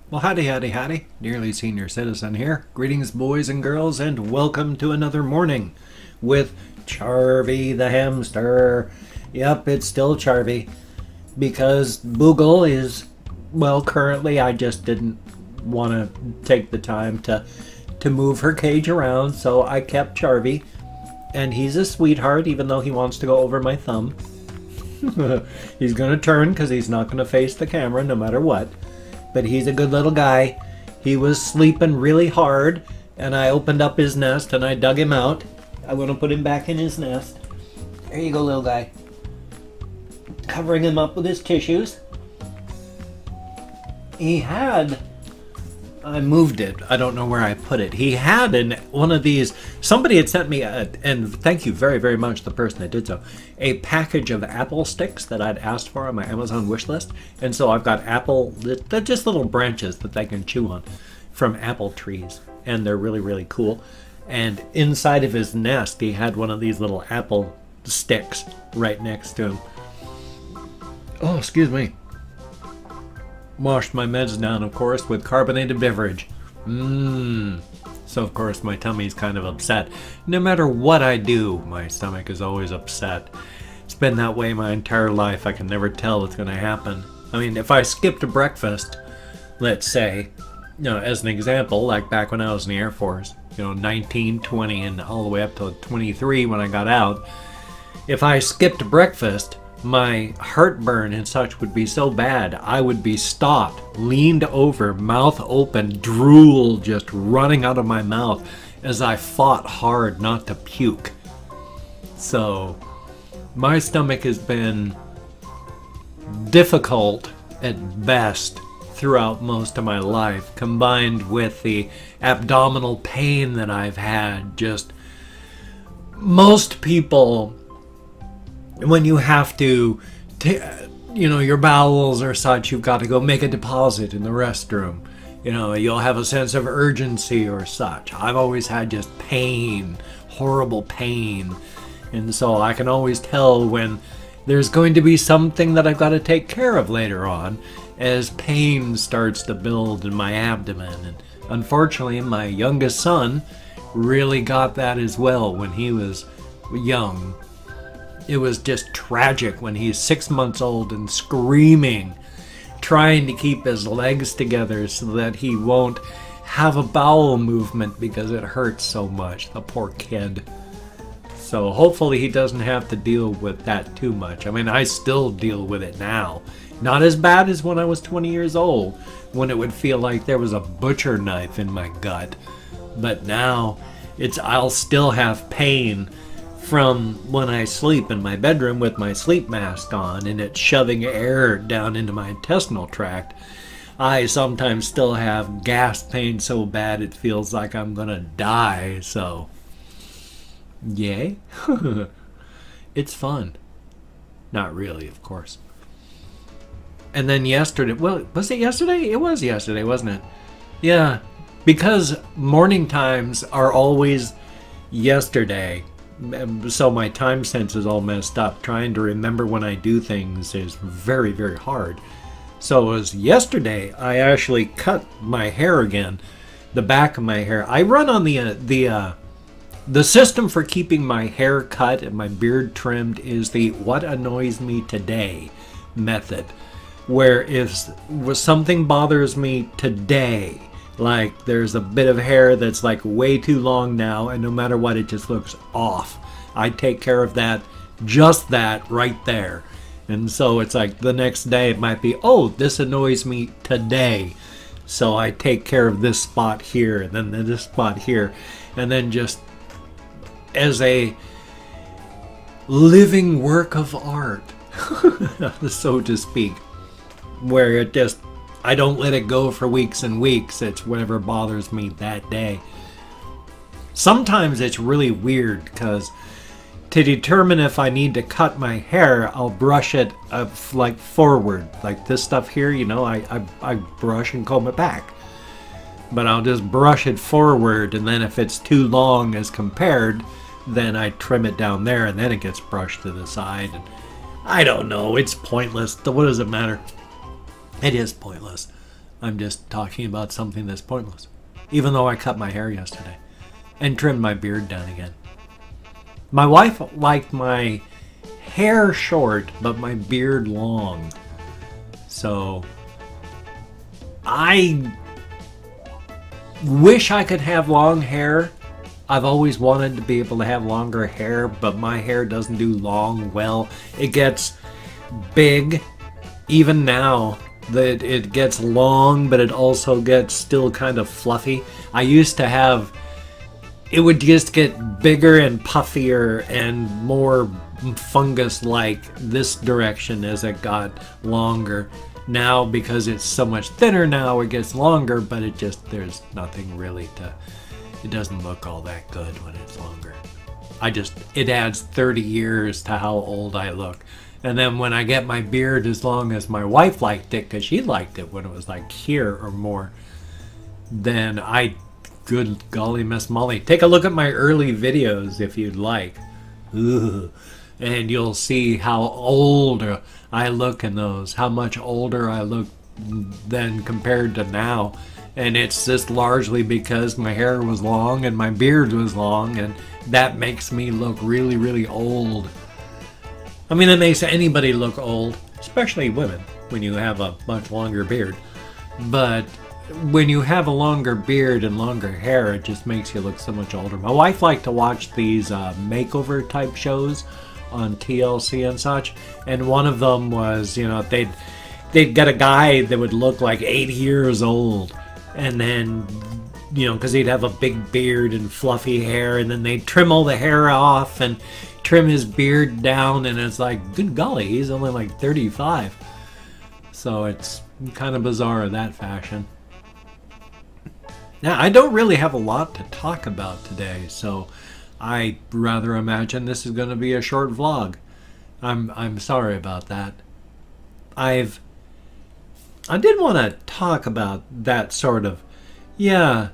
Well, howdy, howdy, howdy. Nearly Senior Citizen here. Greetings, boys and girls, and welcome to another morning with Charvy the hamster. Yep, it's still Charvy because Boogle is, well, currently I just didn't want to take the time to move her cage around, so I kept Charvy. And he's a sweetheart, even though he wants to go over my thumb. He's going to turn because he's not going to face the camera no matter what. But he's a good little guy. He was sleeping really hard, and I opened up his nest and I dug him out. I want to put him back in his nest. There you go, little guy. Covering him up with his tissues. He had... I moved it. I don't know where I put it. He had one of these... Somebody had sent me, and thank you very, very much, the person that did so, a package of apple sticks that I'd asked for on my Amazon wish list. And so I've got apple... They're just little branches that they can chew on from apple trees. And they're really, really cool. And inside of his nest, he had one of these little apple sticks right next to him. Oh, excuse me. Washed my meds down, of course, with carbonated beverage. So, of course, my tummy's kind of upset. No matter what I do, my stomach is always upset. It's been that way my entire life. I can never tell what's going to happen. I mean, if I skipped breakfast, let's say, as an example, like back when I was in the Air Force, 19, 20, and all the way up to 23 when I got out, if I skipped breakfast, my heartburn and such would be so bad, I would be stopped, leaned over, mouth open, drool just running out of my mouth as I fought hard not to puke. So, my stomach has been difficult at best throughout most of my life, combined with the abdominal pain that I've had. Just, most people... when you have to, your bowels or such, you've got to go make a deposit in the restroom. You'll have a sense of urgency or such. I've always had just pain, horrible pain. And so I can always tell when there's going to be something that I've got to take care of later on as pain starts to build in my abdomen. And unfortunately, my youngest son really got that as well when he was young. It was just tragic when he's 6 months old and screaming, trying to keep his legs together so that he won't have a bowel movement because it hurts so much, the poor kid. So hopefully he doesn't have to deal with that too much. I mean, I still deal with it now. Not as bad as when I was 20 years old, when it would feel like there was a butcher knife in my gut. But now, I'll still have pain from when I sleep in my bedroom with my sleep mask on and it's shoving air down into my intestinal tract. I sometimes still have gas pain so bad it feels like I'm gonna die, so yay. It's fun. Not really, of course. And then yesterday, well, was it yesterday? It was yesterday, wasn't it? Yeah, because morning times are always yesterday. So my time sense is all messed up. Trying to remember when I do things is very, very hard. So it was yesterday I actually cut my hair again, the back of my hair. I run on the system for keeping my hair cut and my beard trimmed is the what annoys me today method, where if something bothers me today, like there's a bit of hair that's like way too long now and no matter what it just looks off, I take care of that, just that right there. And so it's like the next day it might be, oh, this annoys me today, so I take care of this spot here and then this spot here, and then just as a living work of art, so to speak, where it just, I don't let it go for weeks and weeks. It's whatever bothers me that day. Sometimes it's really weird because to determine if I need to cut my hair, I'll brush it like forward. Like this stuff here, I brush and comb it back. But I'll just brush it forward, and then if it's too long as compared, then I trim it down there and then it gets brushed to the side. And I don't know, it's pointless. What does it matter? It is pointless. I'm just talking about something that's pointless. Even though I cut my hair yesterday and trimmed my beard down again. My wife liked my hair short, but my beard long. So I wish I could have long hair. I've always wanted to be able to have longer hair, but my hair doesn't do long well. It gets big. Even now that it gets long, but it also gets still kind of fluffy. I used to have, it would just get bigger and puffier and more fungus-like this direction as it got longer. Now, because it's so much thinner now, it gets longer, but it just, there's nothing really to, it doesn't look all that good when it's longer. It adds 30 years to how old I look. And then when I get my beard as long as my wife liked it, because she liked it when it was like here or more, then good golly, Miss Molly, take a look at my early videos if you'd like. Ugh. And you'll see how old I look in those, how much older I look than compared to now. And it's just largely because my hair was long and my beard was long, and that makes me look really, really old. I mean, it makes anybody look old, especially women, when you have a much longer beard. But when you have a longer beard and longer hair, it just makes you look so much older. My wife liked to watch these makeover type shows on TLC and such, and one of them was, you know, they'd get a guy that would look like 80 years old, and then, you know, because he'd have a big beard and fluffy hair, and then they'd trim all the hair off and trim his beard down, and it's like, good golly, he's only like 35. So it's kind of bizarre in that fashion. Now, I don't really have a lot to talk about today, so I rather imagine this is going to be a short vlog. I'm sorry about that. I did want to talk about that sort of, yeah,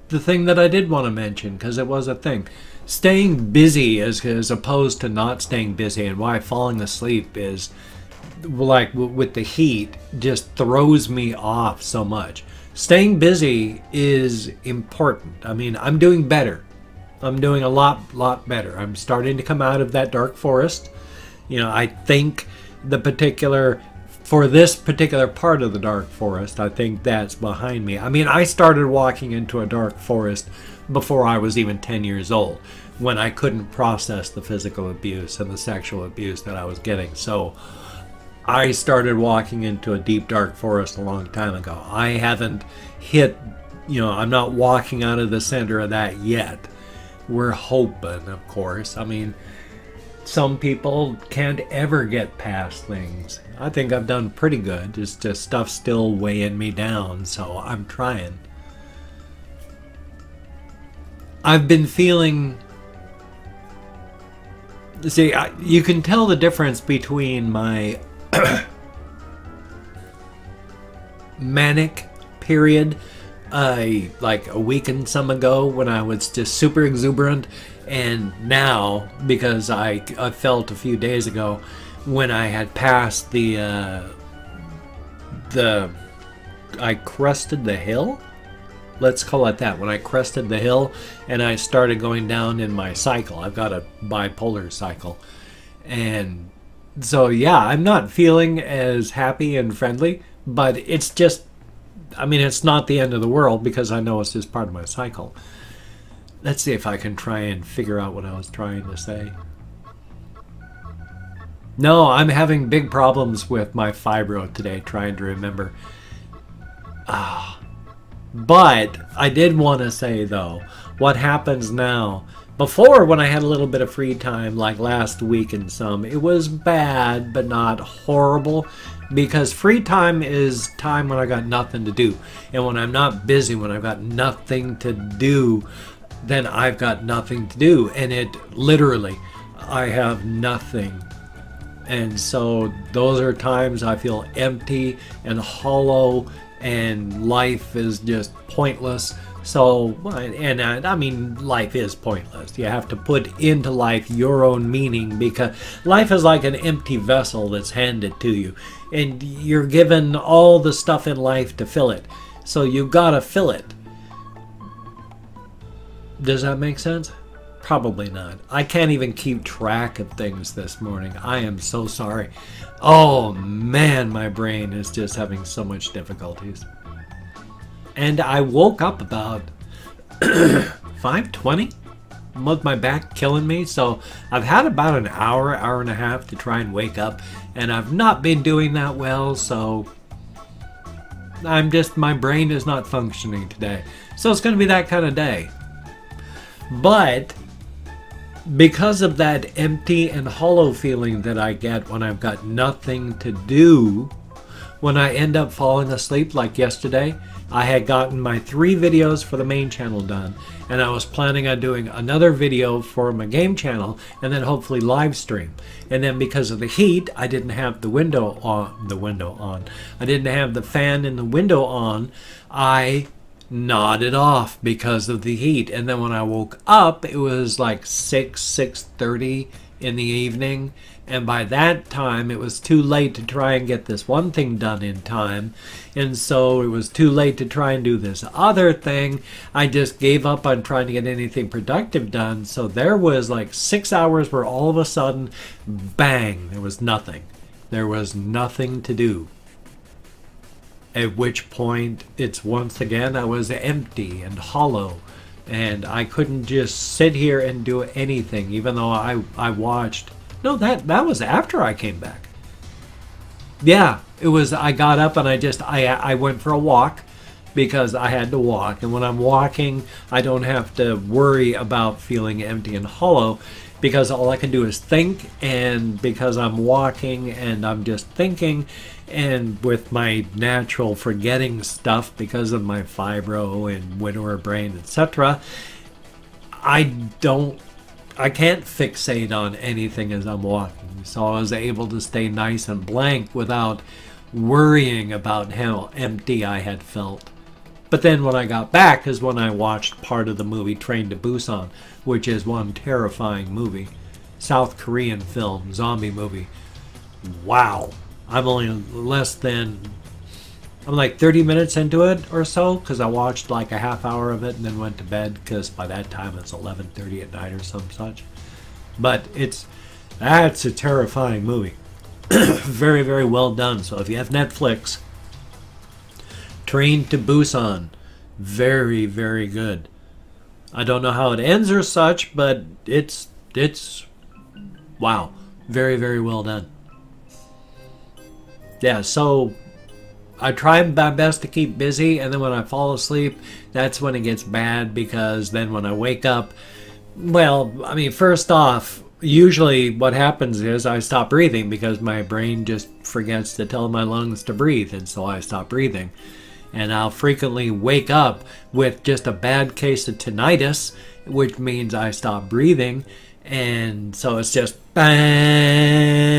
the thing that I did want to mention, because it was a thing. Staying busy as opposed to not staying busy, and why falling asleep is, like with the heat, just throws me off so much. Staying busy is important. I mean, I'm doing better. I'm doing a lot better. I'm starting to come out of that dark forest. You know, I think for this particular part of the dark forest, I think that's behind me. I mean, I started walking into a dark forest before I was even 10 years old, when I couldn't process the physical abuse and the sexual abuse that I was getting. So I started walking into a deep dark forest a long time ago. I haven't hit, you know, I'm not walking out of the center of that yet. We're hoping, of course. I mean, some people can't ever get past things. I think I've done pretty good. It's just stuff still weighing me down, so I'm trying. I've been feeling... See, you can tell the difference between my manic period, like a week and some ago, when I was just super exuberant, and now, because I felt a few days ago when I had passed I crested the hill? Let's call it that. When I crested the hill and I started going down in my cycle. I've got a bipolar cycle. And so, yeah, I'm not feeling as happy and friendly, but it's just, I mean, it's not the end of the world, because I know it's just part of my cycle. Let's see if I can try and figure out what I was trying to say. No, I'm having big problems with my fibro today, trying to remember. But I did want to say, though, what happens now. Before, when I had a little bit of free time, like last week and some, it was bad, but not horrible. Because free time is time when I got nothing to do. And when I'm not busy, when I've got nothing to do, then I've got nothing to do. And it literally, I have nothing. And so those are times I feel empty and hollow, and life is just pointless. So, and I mean, life is pointless. You have to put into life your own meaning, because life is like an empty vessel that's handed to you. And you're given all the stuff in life to fill it. So you gotta fill it. Does that make sense? Probably not. I can't even keep track of things this morning. I am so sorry. Oh man, my brain is just having so much difficulties. And I woke up about 5:20 with my back killing me. So I've had about an hour, hour and a half to try and wake up. And I've not been doing that well. So my brain is not functioning today. So it's going to be that kind of day. But because of that empty and hollow feeling that I get when I've got nothing to do, when I end up falling asleep like yesterday, I had gotten my 3 videos for the main channel done, and I was planning on doing another video for my game channel and then hopefully live stream. And then because of the heat, I didn't have the window on. I didn't have the fan in the window on. I nodded off because of the heat. And then when I woke up, it was like 6:30 in the evening. And by that time, it was too late to try and get this one thing done in time. And so it was too late to try and do this other thing. I just gave up on trying to get anything productive done. So there was like 6 hours where all of a sudden, bang, there was nothing. There was nothing to do. At which point, it's once again, I was empty and hollow. And I couldn't just sit here and do anything, even though I watched. No, that was after I came back. Yeah, it was, I got up and I went for a walk because I had to walk. And when I'm walking, I don't have to worry about feeling empty and hollow because all I can do is think. And because I'm walking and I'm just thinking, and with my natural forgetting stuff because of my fibro and widower brain, etc., I can't fixate on anything as I'm walking. So I was able to stay nice and blank without worrying about how empty I had felt. But then when I got back is when I watched part of the movie Train to Busan, which is one terrifying movie. South Korean film, zombie movie. Wow. I'm like 30 minutes into it or so, because I watched like a half hour of it and then went to bed, because by that time it's 11:30 at night or some such. But that's a terrifying movie. Very, very well done. So if you have Netflix, Train to Busan, very, very good. I don't know how it ends or such, but it's wow, very, very well done. Yeah, so I try my best to keep busy, and then when I fall asleep, that's when it gets bad, because then when I wake up, well, I mean, first off, usually what happens is I stop breathing because my brain just forgets to tell my lungs to breathe, and so I stop breathing. And I'll frequently wake up with just a bad case of tinnitus, which means I stop breathing, and so it's just bang.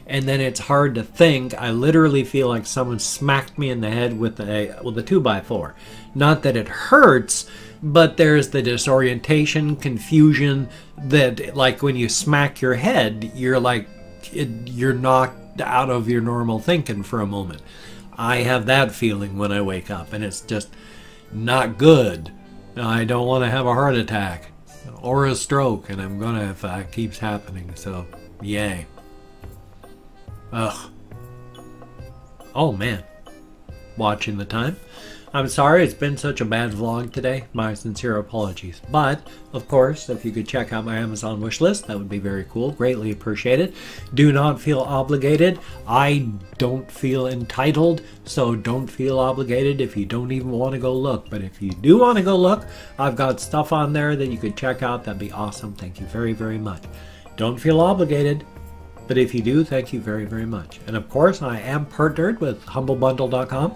And then it's hard to think. I literally feel like someone smacked me in the head with a 2x4. Not that it hurts, but there's the disorientation, confusion, that like when you smack your head, you're like, you're knocked out of your normal thinking for a moment. I have that feeling when I wake up, and it's just not good. I don't want to have a heart attack or a stroke, and I'm gonna if it keeps happening, so yay. Ugh. Oh man. Watching the time. I'm sorry it's been such a bad vlog today. My sincere apologies. But, of course, if you could check out my Amazon wish list, that would be very cool. Greatly appreciated. Do not feel obligated. I don't feel entitled, so don't feel obligated if you don't even want to go look. But if you do want to go look, I've got stuff on there that you could check out. That'd be awesome. Thank you very, very much. Don't feel obligated. But if you do, thank you very, very much. And of course, I am partnered with HumbleBundle.com.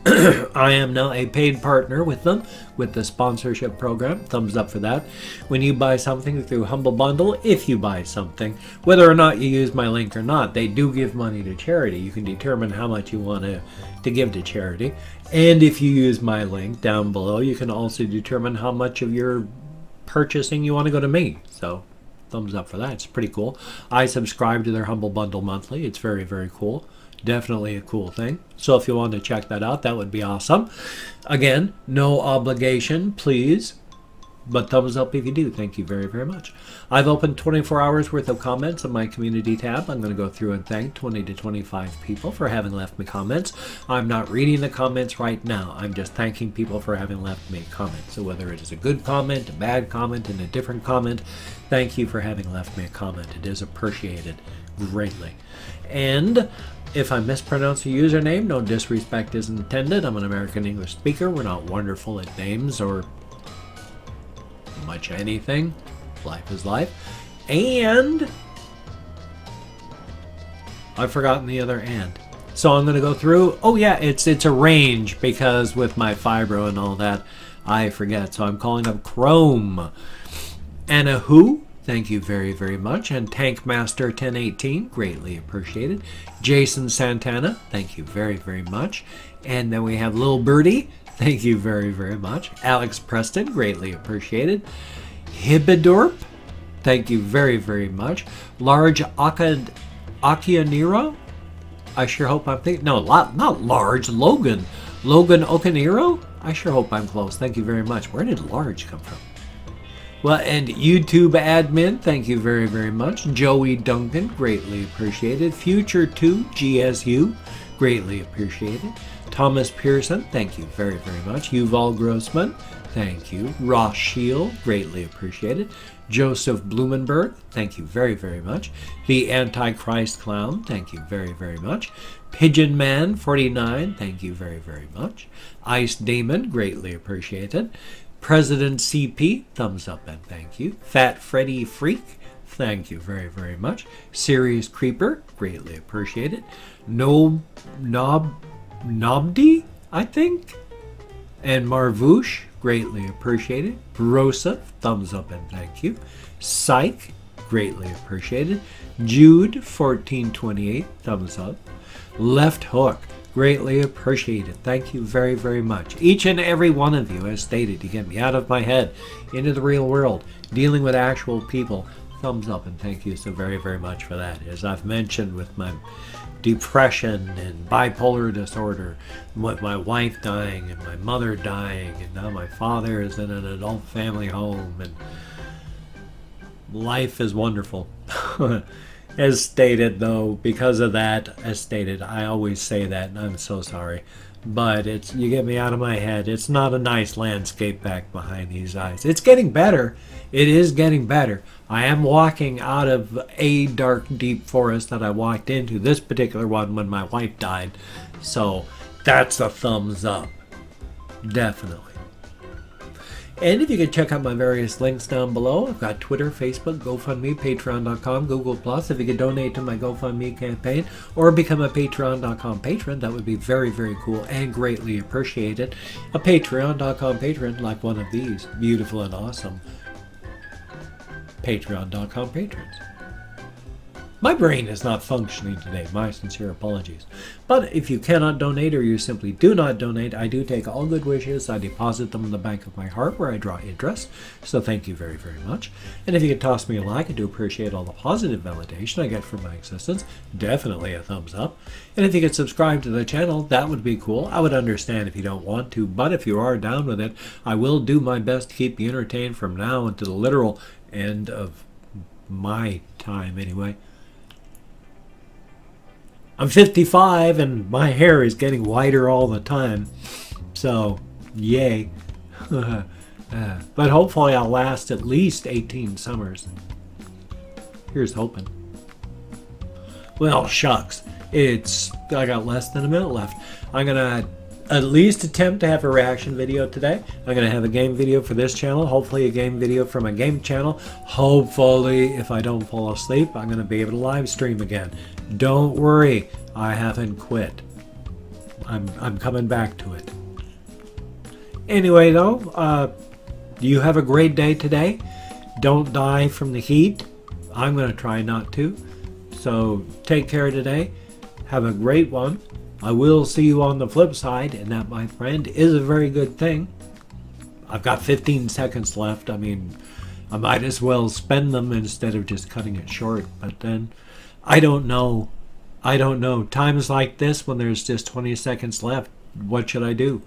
I am now a paid partner with them with the sponsorship program. Thumbs up for that. When you buy something through Humble Bundle, if you buy something, whether or not you use my link or not, they do give money to charity. You can determine how much you want to give to charity. And if you use my link down below, you can also determine how much of your purchasing you want to go to me. So thumbs up for that. It's pretty cool. I subscribe to their Humble Bundle monthly. It's very, very cool. Definitely a cool thing. So if you want to check that out, that would be awesome. Again, no obligation, please. But thumbs up if you do. Thank you very, very much. I've opened 24 hours worth of comments on my community tab. I'm going to go through and thank 20 to 25 people for having left me comments. I'm not reading the comments right now. I'm just thanking people for having left me comments. So whether it is a good comment, a bad comment, and a different comment, thank you for having left me a comment. It is appreciated greatly. And if I mispronounce a username, no disrespect is intended. I'm an American English speaker. We're not wonderful at names or much anything. Life is life. And I've forgotten the other and. So I'm going to go through. Oh yeah, it's a range because with my fibro and all that, I forget. So I'm calling up Chrome. Anna Who? Thank you very, very much. And Tankmaster 1018, greatly appreciated. Jason Santana, thank you very, very much. And then we have Lil Birdie, thank you very, very much. Alex Preston, greatly appreciated. Hibidorp, thank you very, very much. Large Akianiro, I sure hope I'm thinking, no, not large, Logan Okaniro, I sure hope I'm close. Thank you very much. Where did large come from? Well, and YouTube admin, thank you very, very much. Joey Duncan, greatly appreciated. Future2 GSU, greatly appreciated. Thomas Pearson, thank you very, very much. Yuval Grossman, thank you. Ross Shield, greatly appreciated. Joseph Blumenberg, thank you very, very much. The Antichrist Clown, thank you very, very much. Pigeon Man 49, thank you very, very much. Ice Demon, greatly appreciated. President CP, thumbs up and thank you. Fat Freddy Freak, thank you very, very much. Serious Creeper, greatly appreciated. Nobdi, I think. And Marvoosh, greatly appreciated. Rosa, thumbs up and thank you. Psych, greatly appreciated. Jude 1428, thumbs up. Left Hook, greatly appreciated. Thank you very, very much. Each and every one of you, as stated, to get me out of my head, into the real world, dealing with actual people. Thumbs up and thank you so very, very much for that. As I've mentioned with my depression and bipolar disorder, with my wife dying and my mother dying, and now my father is in an adult family home, and life is wonderful. As stated, though, because of that, as stated, I always say that, and I'm so sorry. But it's, you get me out of my head. It's not a nice landscape back behind these eyes. It's getting better. It is getting better. I am walking out of a dark, deep forest that I walked into, this particular one, when my wife died. So that's a thumbs up. Definitely. And if you could check out my various links down below, I've got Twitter, Facebook, GoFundMe, Patreon.com, Google+. If you could donate to my GoFundMe campaign or become a Patreon.com patron, that would be very, very cool and greatly appreciated. A Patreon.com patron like one of these beautiful and awesome Patreon.com patrons. My brain is not functioning today. My sincere apologies. But if you cannot donate or you simply do not donate, I do take all good wishes. I deposit them in the bank of my heart where I draw interest. So thank you very, very much. And if you could toss me a like, I do appreciate all the positive validation I get from my existence. Definitely a thumbs up. And if you could subscribe to the channel, that would be cool. I would understand if you don't want to, but if you are down with it, I will do my best to keep you entertained from now until the literal end of my time anyway. I'm 55 and my hair is getting whiter all the time, so yay. But hopefully I'll last at least 18 summers. Here's hoping. Well, shucks. I got less than a minute left. I'm gonna at least attempt to have a reaction video today. I'm gonna have a game video for this channel, hopefully a game video from a game channel. Hopefully, if I don't fall asleep, I'm gonna be able to live stream again. Don't worry, I haven't quit. I'm coming back to it. Anyway, though, you have a great day today. Don't die from the heat. I'm going to try not to. So take care today. Have a great one. I will see you on the flip side, and that, my friend, is a very good thing. I've got 15 seconds left. I mean, I might as well spend them instead of just cutting it short. But then, I don't know. Times like this, when there's just 20 seconds left, what should I do?